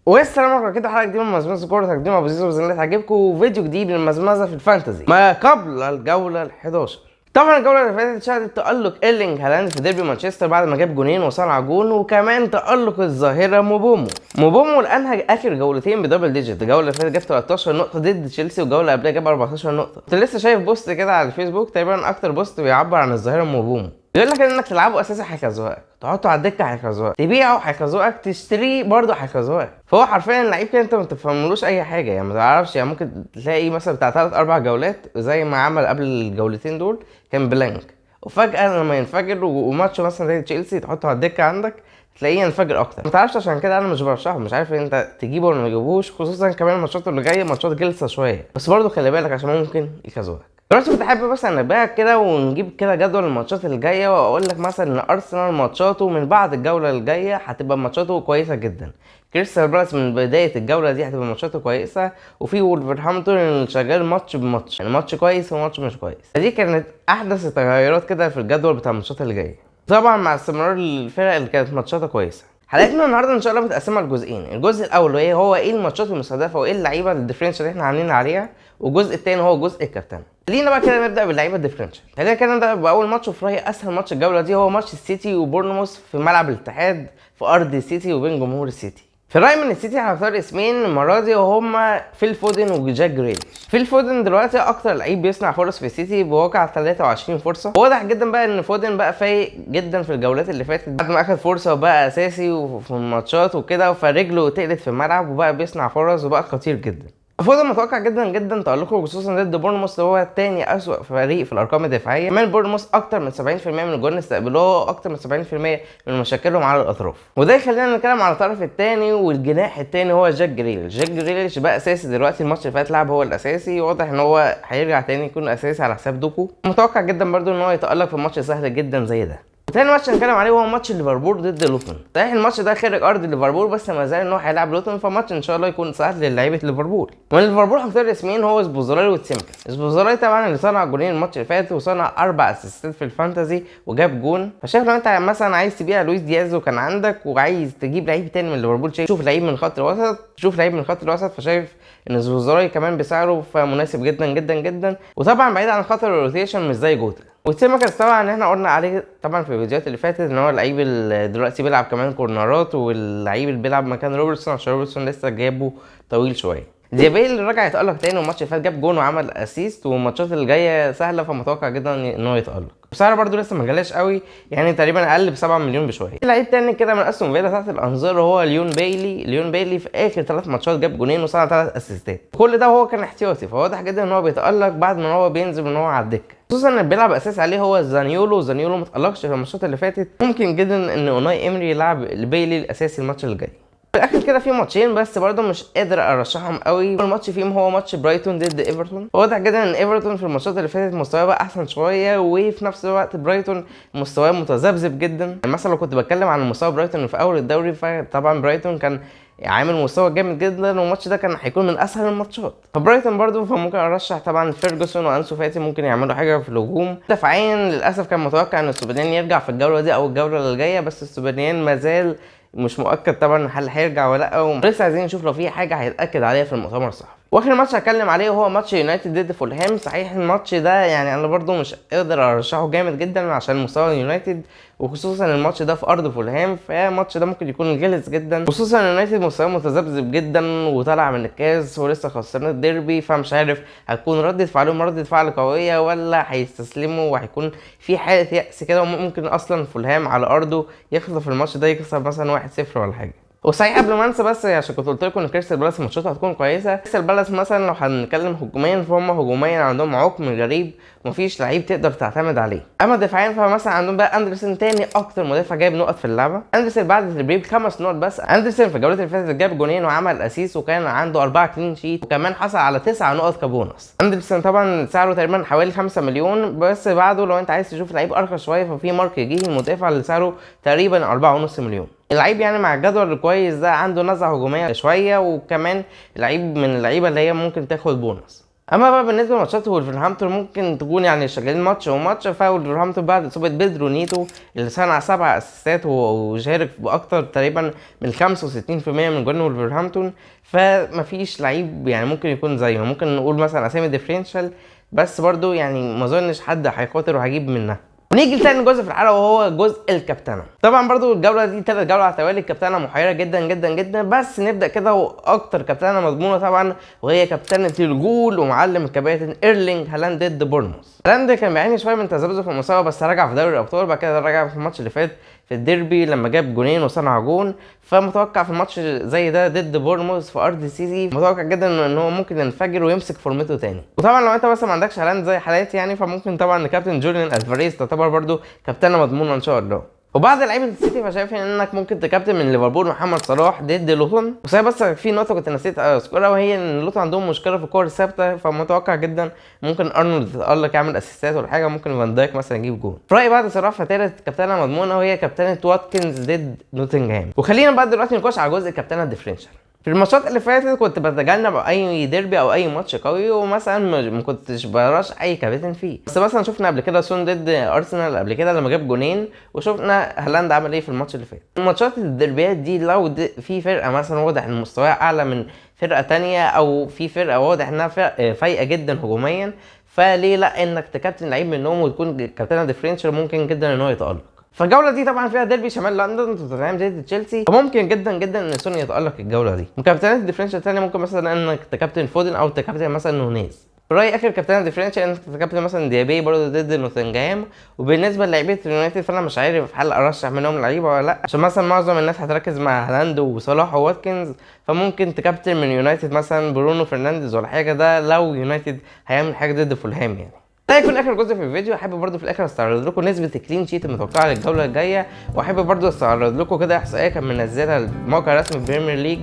والسلام عليكم كده حلقه جديده من مزمزه كوره تقديم ابو زيزو باذن الله تعجبكم فيديو جديد من المزمزه في الفانتزي ما قبل الجوله ال11. طبعا الجوله اللي فاتت شهدت تالق ايرلينج هالاند في ديربي مانشستر بعد ما جاب جونين وصنع جون، وكمان تالق الظاهره موبومو اللي انهى اخر جولتين بدبل ديجيت. الجوله اللي فاتت جاب 13 نقطه ضد تشيلسي، والجوله اللي قبلها جاب 14 نقطه. كنت لسه شايف بوست كده على الفيسبوك تقريبا اكتر بوست بيعبر عن الظاهره موبومو، يقول لك انك تلعبه اساسي هيخزوقك، تحطه على الدكه هيخزوقك، تبيعه هيخزوقك، تشتريه برضه هيخزوقك. فهو حرفيا لعيب كده انت ما تفهملوش اي حاجه، يعني ما تعرفش، يعني ممكن تلاقي مثلا بتاع 3-4 جولات زي ما عمل قبل الجولتين دول كان بلانك، وفجاه لما ينفجر وماتش مثلا زي تشيلسي تحطه على الدكه عندك تلاقيه ينفجر اكتر. ما تعرفش، عشان كده انا مش برشحه، مش عارف انت تجيبه ولا ما تجيبوش، خصوصا كمان الماتشات اللي جايه ماتشات جلسه شويه، بس برضه خلي بالك عشان ممكن يخزوقك. دلوقتي كنت حابب مثلا نبقى كده ونجيب كده جدول الماتشات الجايه، واقول لك مثلا ان ارسنال ماتشاته من بعد الجوله الجايه هتبقى ماتشاته كويسه جدا. كريستال بالاس من بدايه الجوله دي هتبقى ماتشاته كويسه، وفي وولفرهامبتون شغال ماتش بماتش، يعني ماتش كويس وماتش مش كويس. دي كانت احدث التغيرات كده في الجدول بتاع الماتشات اللي جايه، طبعا مع استمرار الفرق اللي كانت ماتشاتها كويسه. حلقتنا النهارده ان شاء الله متقسمه لجزئين، الجزء الاول هو ايه الماتشات المستهدفه وايه اللعيبه الديفرنشال اللي احنا عاملين عليها، والجزء الثاني هو جزء الكابتن. خلينا بقى كده نبدا باللعيبه الديفرنشال. خلينا كده نبدا باول ماتش، وفي رايي اسهل ماتش الجوله دي هو ماتش السيتي وبورنموث في ملعب الاتحاد في ارض السيتي وبين جمهور السيتي. في رايي من السيتي هنختار اسمين المره دي، وهما فيل فودن وجاك جريليش. فيل فودن دلوقتي اكتر لعيب بيصنع فرص في السيتي بواقع 23 فرصه. واضح جدا بقى ان فودن بقى فايق جدا في الجولات اللي فاتت بعد ما اخد فرصه وبقى اساسي وفي الماتشات وكده، فرجله تقلت في الملعب وبقى بيصنع فرص وبقى خطير جدا. فودن متوقع جدا تألقه خصوصا ضد بورنموث اللي هو الثاني اسوأ فريق في الارقام الدفاعيه. كمان بورنموث اكتر من 70% من الجوان اللي استقبلوه، اكتر من 70% من مشاكلهم على الاطراف. وده يخلينا نتكلم على الطرف الثاني، والجناح الثاني هو جاك جريليش. جاك جريليش بقى اساسي دلوقتي، الماتش اللي فات لعب هو الاساسي، واضح ان هو هيرجع تاني يكون اساسي على حساب دوكو. متوقع جدا برده ان هو يتألق في ماتش سهل جدا زي ده. تاني ماتش هنتكلم عليه هو ماتش ليفربول ضد لوتون. صحيح الماتش ده خارج ارض ليفربول، بس ما زال ان هو هيلعب لوتون، فماتش ان شاء الله يكون سهل للعيبه ليفربول. من ليفربول هختار اسمين، هو سبوزولاي وتسيمكا. سبوزولاي طبعا اللي صنع جولين الماتش اللي فات، وصنع 4 اسيستات في الفانتازي وجاب جون. فشايف لو انت مثلا عايز تبيع لويس دياز وكان عندك وعايز تجيب لعيب تاني من ليفربول، شوف لعيب من خط الوسط، فشايف ان سبوزولاي كمان بسعره فمناسب جدا. وطبعا بعيد عن خطر الروتيشن مش زي جوتا. وتسيمكا طبعا ان احنا قلنا عليه طبعا في الفيديوهات اللي فاتت ان هو اللعيب اللي دلوقتي بيلعب كمان كورنرات، واللعيب اللي بيلعب مكان روبرتسون عشان روبرتسون لسه جابه طويل شويه. ديابيل اللي رجع يتألق تاني، والماتش اللي فات جاب جون وعمل اسيست، والماتشات اللي جايه سهله فمتوقع جدا ان هو يتألق. بسعره برده لسه ما جالاش قوي، يعني تقريبا اقل ب7 مليون بشويه. لعيب تاني كده من استون فيلا تحت الانظار هو ليون بايلي في اخر 3 ماتشات جاب جونين وصنع 3 اسيستات. كل ده وهو كان احتياطي، فواضح جدا ان هو بيتألق بعد ما هو بينزل ان هو على الدكه، خصوصا ان بيلعب اساس عليه هو زانيولو ما اتألقش في الماتشات اللي فاتت. ممكن جدا ان اوناي امري يلعب بايلي الاساسي الماتش اللي جاي. في الاخر كده في ماتشين بس برضه مش قادر ارشحهم قوي. اول ماتش فيهم هو ماتش برايتون ضد ايفرتون. واضح جدا ان ايفرتون في الماتشات اللي فاتت مستواه بقى احسن شويه، وفي نفس الوقت برايتون مستواه متذبذب جدا. يعني مثلا لو كنت بتكلم عن مستوى برايتون في اول الدوري، فطبعا برايتون كان عامل مستوى جامد جدا، والماتش ده كان هيكون من اسهل الماتشات. فبرايتون برضه فممكن ارشح طبعا فيرجسون وانسو فاتي، ممكن يعملوا حاجه في الهجوم. دفاعيا للاسف كان متوقع ان السوبريان يرجع في الجوله دي او الجوله اللي جايه، بس السوبريان مازال مش مؤكد طبعا هل هيرجع ولا لا، ولسه عايزين نشوف لو في حاجه هيتاكد عليها في المؤتمر الصحفي. واخر ماتش هتكلم عليه هو ماتش يونايتد ضد فولهام. صحيح الماتش ده يعني انا برضو مش قادر ارشحه جامد جدا عشان مستوى يونايتد، وخصوصا الماتش ده في ارض فولهام، فالماتش ده ممكن يكون غلس جدا، خصوصا يونايتد مستواه متذبذب جدا وطالع من الكاس ولسه خسران الديربي، فمش عارف هتكون ردة فعلهم ردة فعل قويه ولا هيستسلموا وهيكون في حاله يأس كده، وممكن اصلا فولهام على ارضه يخسر في الماتش ده، يكسب مثلا 1-0 ولا حاجه. وصحيح قبل ما انسى، بس عشان كنت قلت لكم ان كريستال بالاس ماتشاتها هتكون كويسه. كريستال بالاس مثلا لو هنتكلم هجوميا فهم هجوميا عندهم عقم غريب، ومفيش لعيب تقدر تعتمد عليه. اما دفاعيا فمثلا عندهم بقى اندرسون تاني اكتر مدافع جايب نقط في اللعبه. اندرسون بعد التدريب 5 نقط بس. اندرسون في الجولات اللي فاتت جاب جونين وعمل اسيس، وكان عنده 4 كلين شيت، وكمان حصل على 9 نقط كبونص. اندرسون طبعا سعره تقريبا حوالي 5 مليون، بس بعده لو انت عايز تشوف لعيب ارخص شويه ففي مارك جيه المدافع اللي سعره تقريبا 4.5 مليون. اللعيب يعني مع الجدول الكويس ده عنده نزعه هجوميه شويه، وكمان لعيب من اللعيبه اللي هي ممكن تاخد بونص. اما بقى بالنسبه لماتشات وولفرهامبتون ممكن تكون يعني شغالين ماتش وماتش. فولفرهامبتون بعد اصابه بيدرو نيتو اللي صنع 7 اسيستات وشارك باكتر تقريبا من 65% من جوان وولفرهامبتون، فمفيش لعيب يعني ممكن يكون زيه. ممكن نقول مثلا اسامي ديفرنشال، بس برضو يعني ما اظنش حد هيخاطر وهيجيب منها. ونيجي لتاني جزء في الحلقه وهو جزء الكابتنه. طبعا برضو الجوله دي 3 جولات على التوالي، الكابتنه محيره جدا جدا جدا. بس نبدا كده واكتر كابتنه مضمونه طبعا وهي كابتنه الجول ومعلم الكباتن ايرلينج هالاند ضد بورنموث. هالاند كان بيعاني شويه من تذبذب في المستوى، بس رجع في دوري الابطال، بعد كده رجع في الماتش اللي فات في الديربي لما جاب جونين وصنع جون. فمتوقع في الماتش زي ده ضد بورنموث في ارض سيتي متوقع جدا ان هو ممكن ينفجر ويمسك فورمته تاني. وطبعا لو انت بس ما عندكش هالاند زي حالاتي يعني، فممكن طبعا كابتن جوليان الفاريز تعتبر برضو كابتنه مضمونه ان شاء الله. وبعد لعيبه السيتي فشايف انك ممكن تكابتن من ليفربول محمد صلاح ضد لوتون. وصحيح بس في نقطه كنت نسيت اذكرها، وهي ان لوتون عندهم مشكله في الكور الثابته، فمتوقع جدا ممكن ارنولد يتالق يعمل اسيستات ولا حاجه، ممكن فان دايك مثلا يجيب جول. في رايي بعد صلاح فتالت كابتنه مضمونه وهي كابتنه واتكنز ضد نوتنجهام. وخلينا بقى دلوقتي نخش على جزء الكابتنه الديفرنشال. في الماتشات اللي فاتت كنت بتجنب اي ديربي او اي ماتش قوي، ومثلا ما كنتش براش اي كابتن فيه. بس مثلا شفنا قبل كده سون ضد ارسنال قبل كده لما جاب جونين، وشفنا هالاند عمل ايه في الماتش اللي فات. الماتشات الديربيات دي لو في فرقه مثلا واضح ان مستواها اعلى من فرقه تانية، او في فرقه واضح انها فايقه جدا هجوميا، فليه لا انك تكابتن لعيب منهم وتكون كابتنه ديفرنشال ممكن جدا ان هو يتالق. فالجوله دي طبعا فيها ديربي شمال لندن توتنهام ضد تشيلسي، فممكن جدا جدا ان سون يتالق الجوله دي. وكابتنات الديفرنشال الثانيه ممكن مثلا انك تكابتن فودن او تكابتن مثلا نونيز. في رايي اخر كابتن ديفرنشال انك تكابتن مثلا ديابي برضه ضد نوتنجهام. وبالنسبه للعيبه اليونايتد فانا مش عارف هل ارشح منهم لعيبه ولا لا، عشان مثلا معظم الناس هتركز مع هالاند وصلاح وواتكنز، فممكن تكابتن من يونايتد مثلا برونو فرنانديز ولا حاجه، ده لو يونايتد هيعمل حاجه ضد فولهام يعني. ده يكون اخر جزء في الفيديو. احب برضو في الاخر استعرض لكم نسبه الكلين شيت المتوقعه للجوله الجايه، واحب برضو استعرض لكم كده احصائيه كان منزلها الموقع الرسمي البريمير ليج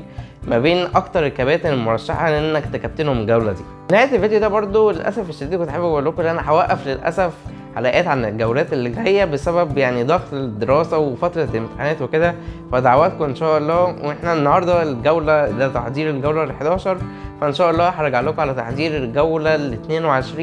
ما بين اكتر الكباتن المرشحه لانك تكابتنهم الجوله دي. نهايه الفيديو ده برضو للاسف الشديد كنت حابب اقول لكم ان انا هوقف للاسف حلقات عن الجولات اللي جايه بسبب يعني ضغط الدراسه وفتره الامتحانات وكده، فدعواتكم ان شاء الله. واحنا النهارده الجوله ده تحضير الجوله ال11، فان شاء الله هرجع لكم على تحضير الجوله ال22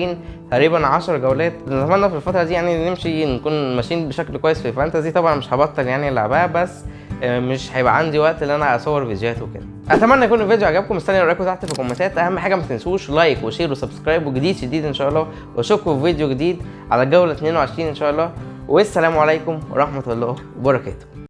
تقريبا 10 جولات. نتمنى في الفتره دي يعني نمشي نكون ماشيين بشكل كويس في الفانتازي. طبعا مش هبطل يعني العبها، بس مش هيبقى عندي وقت ان انا اصور فيديوهات وكده. اتمنى يكون الفيديو عجبكم، مستني رايكم تحت في الكومنتات. اهم حاجه ما تنسوش لايك وشير وسبسكرايب وجديد شديد ان شاء الله، واشوفكم في فيديو جديد على الجوله 22 ان شاء الله. والسلام عليكم ورحمه الله وبركاته.